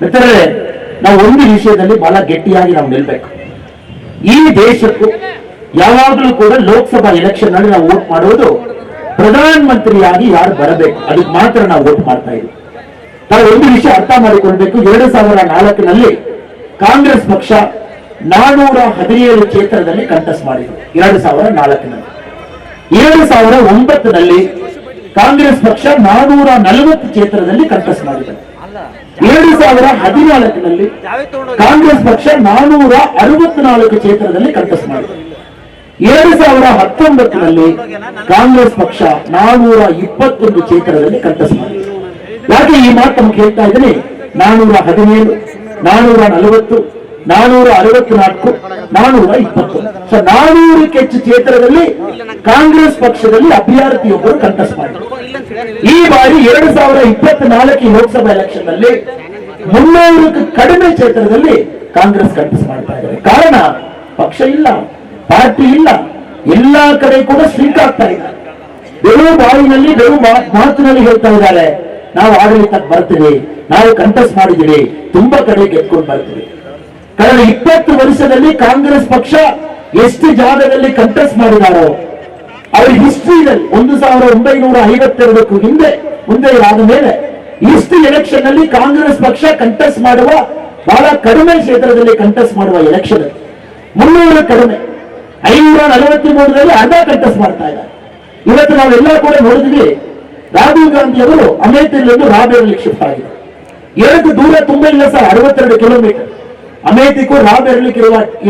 ಮಿತ್ರರೇ, ನಾವು ಒಂದು ವಿಷಯದಲ್ಲಿ ಬಹಳ ಗಟ್ಟಿಯಾಗಿ ನಾವು ನಿಲ್ಬೇಕು. ಈ ದೇಶಕ್ಕೂ ಯಾವಾಗಲೂ ಕೂಡ ಲೋಕಸಭಾ ಎಲೆಕ್ಷನ್ ನಲ್ಲಿ ನಾವು ವೋಟ್ ಮಾಡೋದು ಪ್ರಧಾನ ಮಂತ್ರಿಯಾಗಿ ಯಾರು ಬರಬೇಕು ಅದಕ್ಕೆ ಮಾತ್ರ ನಾವು ವೋಟ್ ಮಾಡ್ತಾ ಇದ್ದೀವಿ. ನಾವು ಒಂದು ವಿಷಯ ಅರ್ಥ ಮಾಡಿಕೊಳ್ಬೇಕು. 2004ನಲ್ಲಿ ಕಾಂಗ್ರೆಸ್ ಪಕ್ಷ 417 ಕ್ಷೇತ್ರದಲ್ಲಿ ಕಂಟೆಸ್ಟ್ ಮಾಡಿದ್ರು. 2004ನಲ್ಲಿ 2009ನಲ್ಲಿ ಕಾಂಗ್ರೆಸ್ ಪಕ್ಷ 440 ಕ್ಷೇತ್ರದಲ್ಲಿ ಕಂಟೆಸ್ಟ್ ಮಾಡಿದ್ರು. 2014ನಲ್ಲಿ ಕಾಂಗ್ರೆಸ್ ಪಕ್ಷ 464 ಕ್ಷೇತ್ರದಲ್ಲಿ ಕಂಟೆಸ್ಟ್ ಮಾಡಿದೆ. 2019ನಲ್ಲಿ ಕಾಂಗ್ರೆಸ್ ಪಕ್ಷ 421 ಕ್ಷೇತ್ರದಲ್ಲಿ ಕಂಟೆಸ್ಟ್ ಮಾಡಿದೆ. ಯಾಕೆ ಈ ಮಾತು ನಮ್ಗೆ ಹೇಳ್ತಾ ಇದ್ದೀನಿ? 417, 440, 464, 420, 400ಕ್ಕೆ ಹೆಚ್ಚು ಕ್ಷೇತ್ರದಲ್ಲಿ ಕಾಂಗ್ರೆಸ್ ಪಕ್ಷದಲ್ಲಿ ಅಭ್ಯರ್ಥಿಯೊಬ್ಬರು ಕಂಟೆಸ್ಟ್ ಮಾಡಿದರು. ಈ ಬಾರಿ 2024 ಲೋಕಸಭಾ ಎಲೆಕ್ಷನ್ ನಲ್ಲಿ 300ಕ್ಕೂ ಕಡಿಮೆ ಕ್ಷೇತ್ರದಲ್ಲಿ ಕಾಂಗ್ರೆಸ್ ಕಂಟೆಸ್ಟ್ ಮಾಡ್ತಾ ಇದ್ದಾರೆ. ಕಾರಣ ಪಕ್ಷ ಇಲ್ಲ, ಪಾರ್ಟಿ ಇಲ್ಲ, ಎಲ್ಲಾ ಕಡೆ ಕೂಡ ಸ್ಟ್ರೀಕ್ ಆಗ್ತಾ ಇದೆ. ಬೆಳು ಬಾಯಿನಲ್ಲಿ ಬೆಳು ಮಾತಿನಲ್ಲಿ ಹೇಳ್ತಾ ಇದ್ದಾರೆ, ನಾವು ಆಡಳಿತಕ್ಕೆ ಬರ್ತೀವಿ, ನಾವು ಕಂಟೆಸ್ಟ್ ಮಾಡಿದ್ದೀವಿ, ತುಂಬಾ ಕಡೆ ಗೆದ್ಕೊಂಡು ಬರ್ತೀವಿ. ಕಳೆದ 20 ವರ್ಷದಲ್ಲಿ ಕಾಂಗ್ರೆಸ್ ಪಕ್ಷ ಎಷ್ಟು ಜಾಗದಲ್ಲಿ ಕಂಟೆಸ್ಟ್ ಮಾಡಿದಾರೋ ಅವರ ಹಿಸ್ಟ್ರಿಯಲ್ಲಿ 1952ಕ್ಕೂ ಮುಂದೆ ಆದ ಮೇಲೆ ಇಷ್ಟು ಎಲೆಕ್ಷನ್ ನಲ್ಲಿ ಕಾಂಗ್ರೆಸ್ ಪಕ್ಷ ಕಂಟೆಸ್ಟ್ ಮಾಡುವ ಬಹಳ ಕಡಿಮೆ ಕ್ಷೇತ್ರದಲ್ಲಿ ಕಂಟೆಸ್ಟ್ ಮಾಡುವ ಎಲೆಕ್ಷನ್ 300 ಕಡಿಮೆ, 543ರಲ್ಲಿ ಅರ್ಧ ಕಂಟೆಸ್ಟ್ ಮಾಡ್ತಾ ಇದ್ದಾರೆ. ಇವತ್ತು ನಾವೆಲ್ಲ ಕೂಡ ನೋಡಿದ್ವಿ, ರಾಹುಲ್ ಗಾಂಧಿ ಅವರು ಅಮೇಥಿಯಲ್ಲಿ ರಾಬೇರಲ್ಲಿ ಶಿಫ್ಟ್ ಆಗಿದೆ. ಎರಡು ದೂರ ತುಂಬಾ ಇಲ್ಲ ಸರ್, 62 ಕಿಲೋಮೀಟರ್. ಅಮೇಥಿಗೂ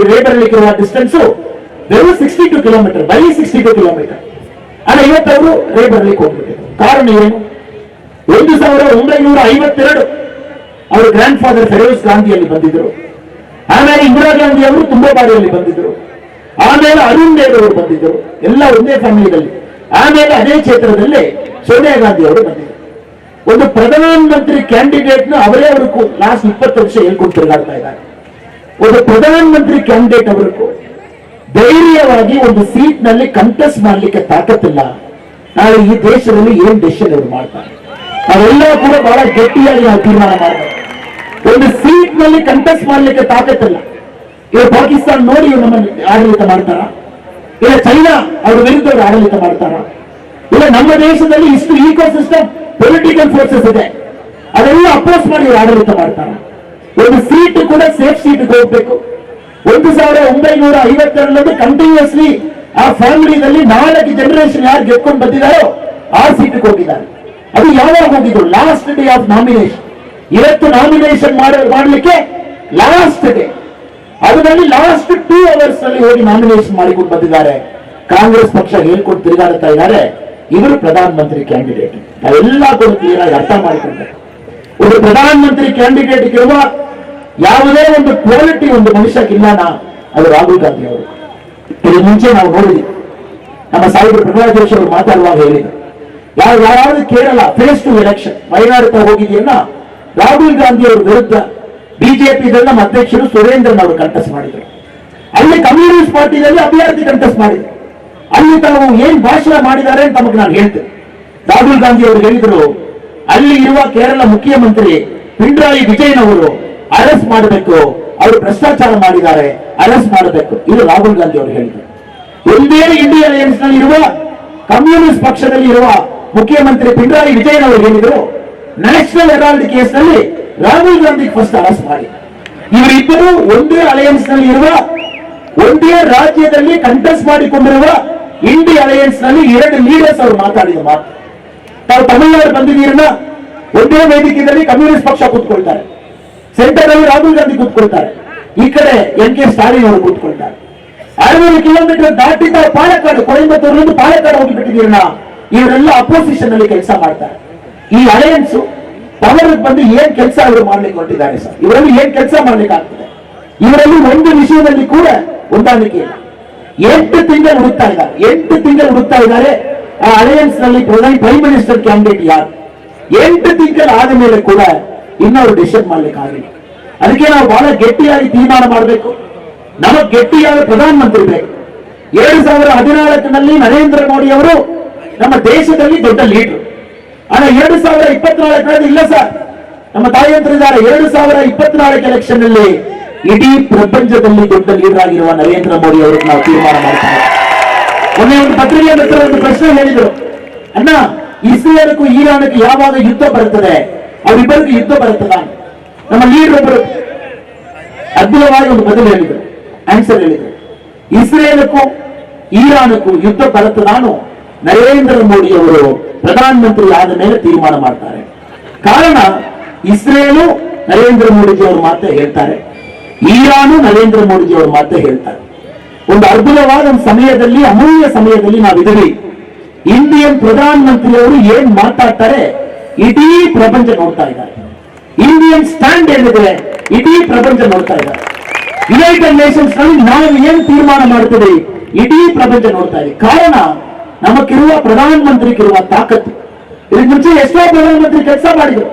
ರೇಬರ್ಲಿಕ್ಕಿರುವ ಡಿಸ್ಟೆನ್ಸ್ ಬೆರು 62 ಕಿಲೋಮೀಟರ್, ಬರೀ 62 ಕಿಲೋಮೀಟರ್. ಆದ್ರೆ ಇವತ್ತವರು ರೇಬರ್ಲಿಕ್ಕೆ ಹೋಗ್ಬಿಟ್ಟಿದ್ರು. ಕಾರಣ ಏನು? 1952 ಅವರ ಗ್ರ್ಯಾಂಡ್ ಫಾದರ್ ಫಿರೋಜ್ ಗಾಂಧಿಯಲ್ಲಿ ಬಂದಿದ್ರು. ಆಮೇಲೆ ಇಂದಿರಾ ಗಾಂಧಿ ಅವರು ತುಂಬಾ ಬಾರಿಯಲ್ಲಿ ಬಂದಿದ್ರು. ಆಮೇಲೆ ಅರುಣ್ ದೇವ್ ಅವರು ಬಂದಿದ್ರು, ಎಲ್ಲ ಒಂದೇ ಫ್ಯಾಮಿಲಿಯಲ್ಲಿ. ಆಮೇಲೆ ಅದೇ ಕ್ಷೇತ್ರದಲ್ಲಿ ಸೋನಿಯಾ ಗಾಂಧಿ ಅವರು ಬಂದಿದ್ರು. ಒಂದು ಪ್ರಧಾನ ಮಂತ್ರಿ ಕ್ಯಾಂಡಿಡೇಟ್ ನ ಅವರೇ ಅವರು ಲಾಸ್ಟ್ 20 ವರ್ಷ ಹೇಳ್ಕೊಂಡು ತಿರುಗಾಡ್ತಾ ಇದ್ದಾರೆ. ಒಂದು ಪ್ರಧಾನ ಮಂತ್ರಿ ಕ್ಯಾಂಡಿಡೇಟ್ ಅವರಿಗೂ ಧೈರ್ಯವಾಗಿ ಒಂದು ಸೀಟ್ ನಲ್ಲಿ ಕಂಟೆಸ್ಟ್ ಮಾಡ್ಲಿಕ್ಕೆ ತಾಕತ್ತಿಲ್ಲ. ನಾಳೆ ಈ ದೇಶದಲ್ಲಿ ಏನ್ ಡೆಸಿಷನ್ ಅವರು ಮಾಡ್ತಾರೆ, ನಾವೆಲ್ಲ ಕೂಡ ಬಹಳ ಗಟ್ಟಿಯಾಗಿ ನಾವು ತೀರ್ಮಾನ ಮಾಡಬೇಕು. ಒಂದು ಸೀಟ್ ನಲ್ಲಿ ಕಂಟೆಸ್ಟ್ ಮಾಡ್ಲಿಕ್ಕೆ ತಾಕತ್ತಿಲ್ಲ. ಇವಾಗ ಪಾಕಿಸ್ತಾನ ನೋಡಿ ನಮ್ಮನ್ನು ಆಡಳಿತ ಮಾಡ್ತಾರ, ಇಲ್ಲ ಚೈನಾ ಅವ್ರ ವಿರುದ್ಧ ಆಡಳಿತ ಮಾಡ್ತಾರ, ಇಲ್ಲ ನಮ್ಮ ದೇಶದಲ್ಲಿ ಇಷ್ಟು ಈಕೋ ಸಿಸ್ಟಮ್ ಪೊಲಿಟಿಕಲ್ ಫೋರ್ಸಸ್ ಇದೆ, ಅದೆಲ್ಲ ಅಪೋಸ್ ಮಾಡಿ ಆಡಳಿತ ಮಾಡ್ತಾರ. ಒಂದು ಸೀಟ್ ಕೂಡ ಸೇಫ್ ಸೀಟ್ ಹೋಗ್ಬೇಕು. 1952ರಲ್ಲಿ ಕಂಟಿನ್ಯೂಸ್ಲಿ ಆ ಫ್ಯಾಮಿಲಿನಲ್ಲಿ 4 ಜನರೇಷನ್ ಯಾರು ಗೆದ್ಕೊಂಡು ಬಂದಿದ್ದಾರೋ ಆ ಸೀಟ್ಗೆ ಹೋಗಿದ್ದಾರೆ. ಅದು ಯಾವಾಗ ಹೋಗಿದ್ರು? Last day of nomination. ಇವತ್ತು ನಾಮಿನೇಷನ್ ಮಾಡಲಿಕ್ಕೆ ಲಾಸ್ಟ್ ಡೇ, ಅದರಲ್ಲಿ ಲಾಸ್ಟ್ 2 ಅವರ್ಸ್ ನಲ್ಲಿ ಹೋಗಿ ನಾಮಿನೇಷನ್ ಮಾಡಿಕೊಂಡು ಬಂದಿದ್ದಾರೆ. ಕಾಂಗ್ರೆಸ್ ಪಕ್ಷ ಹೇಳ್ಕೊಂಡು ತಿರುಗಾಡ್ತಾ ಇದ್ದಾರೆ, ಇವರು ಪ್ರಧಾನ ಮಂತ್ರಿ ಕ್ಯಾಂಡಿಡೇಟ್. ನಾವೆಲ್ಲ ಕೂಡ ಕ್ಲಿಯರ್ ಆಗಿ ಅರ್ಥ ಮಾಡಿಕೊಂಡ್ರೆ, ಒಂದು ಪ್ರಧಾನ ಮಂತ್ರಿ ಕ್ಯಾಂಡಿಡೇಟ್ ಇರುವ ಯಾವುದೇ ಒಂದು ಕ್ವಾಲಿಟಿ ಒಂದು ಮನುಷ್ಯಕ್ಕಿಲ್ಲ, ಅದು ರಾಹುಲ್ ಗಾಂಧಿ ಅವರು. ಇದು ಮುಂಚೆ ನಾವು ನೋಡಿದ್ವಿ, ನಮ್ಮ ಸಾಹೇಬರು ಪ್ರಹ್ಲಾದ್ ಜೋಶಿ ಅವರು ಮಾತಾಡುವಾಗ ಹೇಳಿದ್ರು, ಯಾರಾದ್ರೂ ಕೇರಳ ಫೇಸ್ 2 ಎಲೆಕ್ಷನ್ ವಯನಾಡ್ ಹೋಗಿದೆಯನ್ನ ರಾಹುಲ್ ಗಾಂಧಿ ಅವರ ವಿರುದ್ಧ ಬಿಜೆಪಿ ನಮ್ಮ ಅಧ್ಯಕ್ಷರು ಸುರೇಂದ್ರನ್ ಅವರು ಕಂಟೆಸ್ಟ್ ಮಾಡಿದ್ರು. ಅಲ್ಲಿ ಕಮ್ಯುನಿಸ್ಟ್ ಪಾರ್ಟಿಯಲ್ಲಿ ಅಭ್ಯರ್ಥಿ ಕಂಟೆಸ್ಟ್ ಮಾಡಿದ್ರು. ಅಲ್ಲಿ ತಾವು ಏನ್ ಭಾಷಣ ಮಾಡಿದ್ದಾರೆ ಅಂತ ತಮಗೆ ನಾನು ಹೇಳ್ತೇನೆ. ರಾಹುಲ್ ಗಾಂಧಿ ಅವರು ಹೇಳಿದ್ರು, ಅಲ್ಲಿ ಇರುವ ಕೇರಳ ಮುಖ್ಯಮಂತ್ರಿ ಪಿಣರಾಯಿ ವಿಜಯನ್ ಅವರು ಅರೆಸ್ಟ್ ಮಾಡಬೇಕು, ಅವರು ಭ್ರಷ್ಟಾಚಾರ ಮಾಡಿದ್ದಾರೆ, ಅರೆಸ್ಟ್ ಮಾಡಬೇಕು. ಇದು ರಾಹುಲ್ ಗಾಂಧಿ ಅವರು ಹೇಳಿದರು. ಒಂದೇ ಇಂಡಿಯಾ ಅಲಯನ್ಸ್ ನಲ್ಲಿ ಇರುವ ಕಮ್ಯುನಿಸ್ಟ್ ಪಕ್ಷದಲ್ಲಿ ಇರುವ ಮುಖ್ಯಮಂತ್ರಿ ಪಿಣರಾಯಿ ವಿಜಯನ್ ಅವರು ಹೇಳಿದರು, ನ್ಯಾಷನಲ್ ಹೆರಾಲ್ಡ್ ಕೇಸ್ ನಲ್ಲಿ ರಾಹುಲ್ ಗಾಂಧಿ ಫಸ್ಟ್ ಅರೆಸ್ಟ್ ಮಾಡಿ. ಇವರಿಬ್ಬರು ಒಂದೇ ಅಲಯನ್ಸ್ ನಲ್ಲಿ ಇರುವ, ಒಂದೇ ರಾಜ್ಯದಲ್ಲಿ ಕಂಟೆಸ್ಟ್ ಮಾಡಿಕೊಂಡಿರುವ ಇಂಡಿಯಾ ಅಲಯನ್ಸ್ ನಲ್ಲಿ 2 ಲೀಡರ್ಸ್ ಅವರು ಮಾತಾಡಿದ ಮಾತು. ತಾವು ತಮಿಳುನಾಡು ಬಂದಿದ್ದೀರನ್ನ, ಒಂದೇ ವೇದಿಕೆಯಲ್ಲಿ ಕಮ್ಯುನಿಸ್ಟ್ ಪಕ್ಷ ಕೂತ್ಕೊಳ್ತಾರೆ, ಸೆಂಟರ್ ಅಲ್ಲಿ ರಾಹುಲ್ ಗಾಂಧಿ ಕೂತ್ಕೊಳ್ತಾರೆ, ಈ ಕಡೆ ಎನ್.ಕೆ. ಸ್ಟಾಲಿನ್ ಅವರು ಕೂತ್ಕೊಳ್ತಾರೆ. 600 ಕಿಲೋಮೀಟರ್ ದಾಟಿದ ಪಾಲಕ್ಕಾಡು, ಕೊಯಂಬತ್ತೂರಿನಿಂದ ಪಾಲಕ್ಕಾಡು ಹೋಗಿಬಿಟ್ಟಿದ್ದೀರನ್ನ, ಇವರೆಲ್ಲ ಅಪೋಸಿಷನ್ ಅಲ್ಲಿ ಕೆಲಸ ಮಾಡ್ತಾರೆ. ಈ ಅಲಯನ್ಸ್ ಪವರ್ ಬಂದು ಏನ್ ಕೆಲಸ ಅವರು ಮಾಡ್ಲಿಕ್ಕೆ ಹೊರಟಿದ್ದಾರೆ ಸರ್? ಇವರಲ್ಲಿ ಏನ್ ಕೆಲಸ ಮಾಡ್ಲಿಕ್ಕೆ ಆಗ್ತದೆ? ಇವರಲ್ಲಿ ಒಂದು ವಿಷಯದಲ್ಲಿ ಕೂಡ ಹೊಂದಾಣಿಕೆ ಇಲ್ಲ. 8 ತಿಂಗಳು ಹುಡುಕ್ತಾ ಇದ್ದಾರೆ ಆ ಅಲಯನ್ಸ್ ನಲ್ಲಿ ಪ್ರೈಮ್ ಮಿನಿಸ್ಟರ್ ಕ್ಯಾಂಡಿಡೇಟ್ ಯಾರು. 8 ತಿಂಗಳು ಆದ ಮೇಲೆ ಕೂಡ ಇನ್ನವರು ಡಿಸಿಷನ್ ಮಾಡ್ಲಿಕ್ಕೆ ಆಗಿಲ್ಲ. ಅದಕ್ಕೆ ನಾವು ಬಹಳ ಗಟ್ಟಿಯಾಗಿ ತೀರ್ಮಾನ ಮಾಡಬೇಕು. ನಮಗೆ ಗಟ್ಟಿಯಾದ ಪ್ರಧಾನ ಮಂತ್ರಿ ಬೇಕು. 2014ನಲ್ಲಿ ನರೇಂದ್ರ ಮೋದಿ ಅವರು ನಮ್ಮ ದೇಶದಲ್ಲಿ ದೊಡ್ಡ ಲೀಡರ್. ಆದ್ರೆ 2024 ಇಲ್ಲ ಸರ್, ನಮ್ಮ ತಾಯಂತರಿದ್ದಾರೆ. 2024 ಎಲೆಕ್ಷನ್ ನಲ್ಲಿ ಇಡೀ ಪ್ರಪಂಚದಲ್ಲಿ ದೊಡ್ಡ ಲೀಡರ್ ಆಗಿರುವ ನರೇಂದ್ರ ಮೋದಿ ಅವರು ನಾವು ತೀರ್ಮಾನ ಮಾಡ್ತೀವಿ. ಮೊನ್ನೆ ಒಂದು ಪತ್ರಿಕೆಯ ಹತ್ರ ಒಂದು ಪ್ರಶ್ನೆ ಹೇಳಿದರು, ಅಣ್ಣ ಇಸ್ರೇಲ್ಗೂ ಇರಾನ್ಗೂ ಯಾವಾಗ ಯುದ್ಧ ಬರುತ್ತದೆ, ಅವರಿಬ್ಬರಿಗೂ ಯುದ್ಧ ಬರುತ್ತದ? ನಮ್ಮ ಲೀಡರ್ ಒಬ್ಬರು ಅದ್ಭುತವಾಗಿ ಒಂದು ಬದಲು ಹೇಳಿದರು, ಆನ್ಸರ್ ಹೇಳಿದರು, ಇಸ್ರೇಲ್ಗೂ ಇರಾನ್ಗೂ ಯುದ್ಧ ಬರುತ್ತ ನಾನು ನರೇಂದ್ರ ಮೋದಿ ಅವರು ಪ್ರಧಾನಮಂತ್ರಿ ಆದ ಮೇಲೆ ತೀರ್ಮಾನ ಮಾಡ್ತಾರೆ. ಕಾರಣ ಇಸ್ರೇಲು ನರೇಂದ್ರ ಮೋದಿಜಿ ಅವರು ಮಾತ್ರ ಹೇಳ್ತಾರೆ, ಇರಾನು ನರೇಂದ್ರ ಮೋದಿಜಿ ಅವರು ಮಾತ್ರ ಹೇಳ್ತಾರೆ. ಒಂದು ಅದ್ಭುತವಾದ ಒಂದು ಸಮಯದಲ್ಲಿ, ಅಮೂಲ್ಯ ಸಮಯದಲ್ಲಿ ನಾವಿದ್ದೀವಿ. ಇಂಡಿಯನ್ ಪ್ರಧಾನಮಂತ್ರಿ ಅವರು ಏನ್ ಮಾತಾಡ್ತಾರೆ ಇಡೀ ಪ್ರಪಂಚ ನೋಡ್ತಾ ಇದ್ದಾರೆ. ಇಂಡಿಯನ್ ಸ್ಟ್ಯಾಂಡ್ ಏನಿದೆ ಇಡೀ ಪ್ರಪಂಚ ನೋಡ್ತಾ ಇದ್ದಾರೆ. ಯುನೈಟೆಡ್ ನೇಷನ್ಸ್ ನಲ್ಲಿ ನಾವು ಏನ್ ತೀರ್ಮಾನ ಮಾಡ್ತೀವಿ ಇಡೀ ಪ್ರಪಂಚ ನೋಡ್ತಾ ಇದೆ. ಕಾರಣ ನಮಗಿರುವ ಪ್ರಧಾನಮಂತ್ರಿಗಿರುವ ತಾಕತ್ತು. ಇದಕ್ಕೆ ಮುಂಚೆ ಎಷ್ಟೋ ಪ್ರಧಾನಮಂತ್ರಿ ಕೆಲಸ ಮಾಡಿದ್ರು.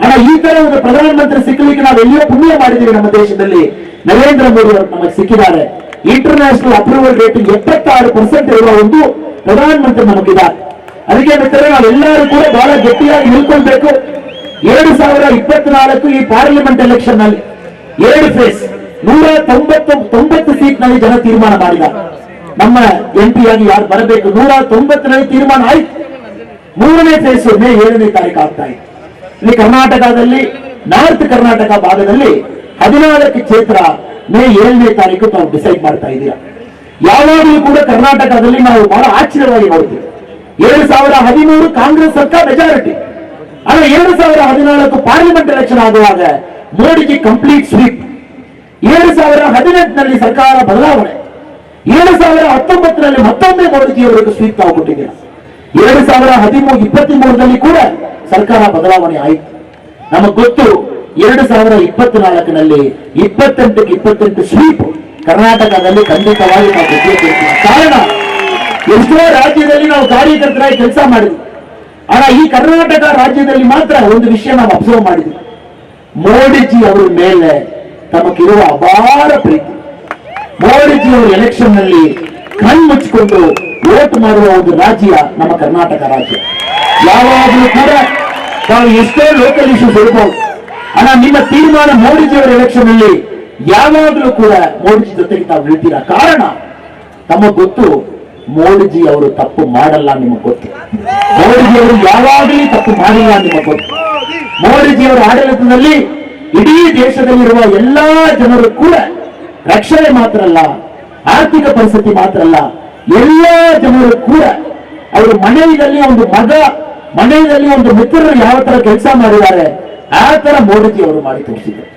ಆದ್ರೆ ಈ ತರ ಒಂದು ಪ್ರಧಾನಮಂತ್ರಿ ಸಿಕ್ಕಲಿಕ್ಕೆ ನಾವು ಎಲ್ಲಿಯೋ ಪುಣ್ಯ ಮಾಡಿದ್ದೀವಿ. ನಮ್ಮ ದೇಶದಲ್ಲಿ ನರೇಂದ್ರ ಮೋದಿ ಅವರು ನಮಗೆ ಸಿಕ್ಕಿದ್ದಾರೆ. ಇಂಟರ್ನ್ಯಾಷನಲ್ ಅಪ್ರೂವಲ್ ರೇಟಿಂಗ್ 76% ಇರುವ ಒಂದು ಪ್ರಧಾನಮಂತ್ರಿ ನಮಗಿದ್ದಾರೆ. ಅದಕ್ಕೆ ಮಿತ್ರರೇ, ನಾವೆಲ್ಲರೂ ಕೂಡ ಬಹಳ ಗಟ್ಟಿಯಾಗಿ ನಿಲ್ಕೊಳ್ಬೇಕು. 2024 ಈ ಪಾರ್ಲಿಮೆಂಟ್ ಎಲೆಕ್ಷನ್ ನಲ್ಲಿ 2 ಫೇಸ್ 190 ಸೀಟ್ ನಲ್ಲಿ ಜನ ತೀರ್ಮಾನ ಮಾಡಿದ್ದಾರೆ. ನಮ್ಮ MP ಆಗಿ ಯಾರು ಬರಬೇಕು 190 ನಲ್ಲಿ ತೀರ್ಮಾನ ಆಯ್ತು. 3ನೇ ಫೇಸ್ ಮೇ 7ನೇ ತಾರೀಕು ಆಗ್ತಾ ಇದೆ. ಇಲ್ಲಿ ಕರ್ನಾಟಕದಲ್ಲಿ ನಾರ್ತ್ ಕರ್ನಾಟಕ ಭಾಗದಲ್ಲಿ 14 ಕ್ಷೇತ್ರ ಮೇ 7ನೇ ತಾರೀಕು ತಾವು ಡಿಸೈಡ್ ಮಾಡ್ತಾ ಇದ್ದೀರಾ. ಯಾವಾಗಲೂ ಕೂಡ ಕರ್ನಾಟಕದಲ್ಲಿ ನಾವು ಬಹಳ ಆಶ್ಚರ್ಯವಾಗಿ ನೋಡ್ತೀವಿ. 2013 ಕಾಂಗ್ರೆಸ್ ಸರ್ಕಾರ ಮೆಜಾರಿಟಿ, ಆದ್ರೆ 2014 ಪಾರ್ಲಿಮೆಂಟ್ ಎಲೆಕ್ಷನ್ ಆಗುವಾಗ ಮೋದಿಜಿ ಕಂಪ್ಲೀಟ್ ಸ್ವೀಪ್. 2018 ಸರ್ಕಾರ ಬದಲಾವಣೆ, 2019 ಮತ್ತೊಮ್ಮೆ ಮೋದಿಜಿ ಅವರಿಗೆ ಸ್ವೀಪ್ ತಾವು ಕೊಟ್ಟಿದ್ದೀರಾ. 2023 ಕೂಡ ಸರ್ಕಾರ ಬದಲಾವಣೆ ಆಯಿತು. ನಮಗೆ ಗೊತ್ತು 2024 28 ಸ್ವೀಪ್ ಕರ್ನಾಟಕದಲ್ಲಿ ಖಂಡಿತವಾಗಿ ನಾವು ಗೆದ್ದೇ. ಕಾರಣ ಎಷ್ಟೋ ರಾಜ್ಯದಲ್ಲಿ ನಾವು ಕಾರ್ಯಕರ್ತರಾಗಿ ಕೆಲಸ ಮಾಡಿದ್ವಿ. ಆದ್ರೆ ಈ ಕರ್ನಾಟಕ ರಾಜ್ಯದಲ್ಲಿ ಮಾತ್ರ ಒಂದು ವಿಷಯ ನಾವು ಅಬ್ಸರ್ವ್ ಮಾಡಿದ್ವಿ, ಮೋದಿಜಿ ಅವರ ಮೇಲೆ ತಮಗಿರುವ ಅಪಾರ ಪ್ರೀತಿ. ಮೋದಿಜಿ ಅವರು ಎಲೆಕ್ಷನ್ ನಲ್ಲಿ ಕಣ್ಮುಚ್ಚಿಕೊಂಡು ವೋಟ್ ಮಾಡುವ ಒಂದು ರಾಜ್ಯ ನಮ್ಮ ಕರ್ನಾಟಕ ರಾಜ್ಯ. ಯಾವಾಗಲೂ ಕೂಡ ತಾವು ಎಷ್ಟೋ ಲೋಕಲ್ ಇಶ್ಯೂಸ್ ಇರಬಹುದು, ಆದ್ರೆ ನಿಮ್ಮ ತೀರ್ಮಾನ ಮೋದಿಜಿ ಅವರ ಎಲೆಕ್ಷನ್ ನಲ್ಲಿ ಯಾವಾಗಲೂ ಕೂಡ ಮೋದಿಜಿ ಜೊತೆಗೆ ತಾವು ನಿಲ್ತೀರಾ. ಕಾರಣ ತಮಗೆ ಗೊತ್ತು, ಮೋದಿಜಿ ಅವರು ತಪ್ಪು ಮಾಡಲ್ಲ, ನಿಮಗೆ ಗೊತ್ತು. ಮೋದಿಜಿ ಅವರು ಯಾವಾಗಲೂ ತಪ್ಪು ಮಾಡಿಲ್ಲ, ನಿಮಗೆ ಗೊತ್ತು. ಮೋದಿಜಿ ಅವರ ಆಡಳಿತದಲ್ಲಿ ಇಡೀ ದೇಶದಲ್ಲಿರುವ ಎಲ್ಲಾ ಜನರು ಕೂಡ ರಕ್ಷಣೆ ಮಾತ್ರ ಅಲ್ಲ, ಆರ್ಥಿಕ ಪರಿಸ್ಥಿತಿ ಮಾತ್ರ ಅಲ್ಲ, ಎಲ್ಲಾ ಜನರು ಕೂಡ ಅವರು ಮನೆಯಲ್ಲಿ ಒಂದು ಮಗ, ಮನೆಯಲ್ಲಿ ಒಂದು ಮಿತ್ರರು ಯಾವ ತರ ಕೆಲಸ ಮಾಡಿದ್ದಾರೆ ಆ ತರ ಮೋದಿಜಿ ಅವರು ಮಾಡಿ ತೋರಿಸಿದ್ದಾರೆ.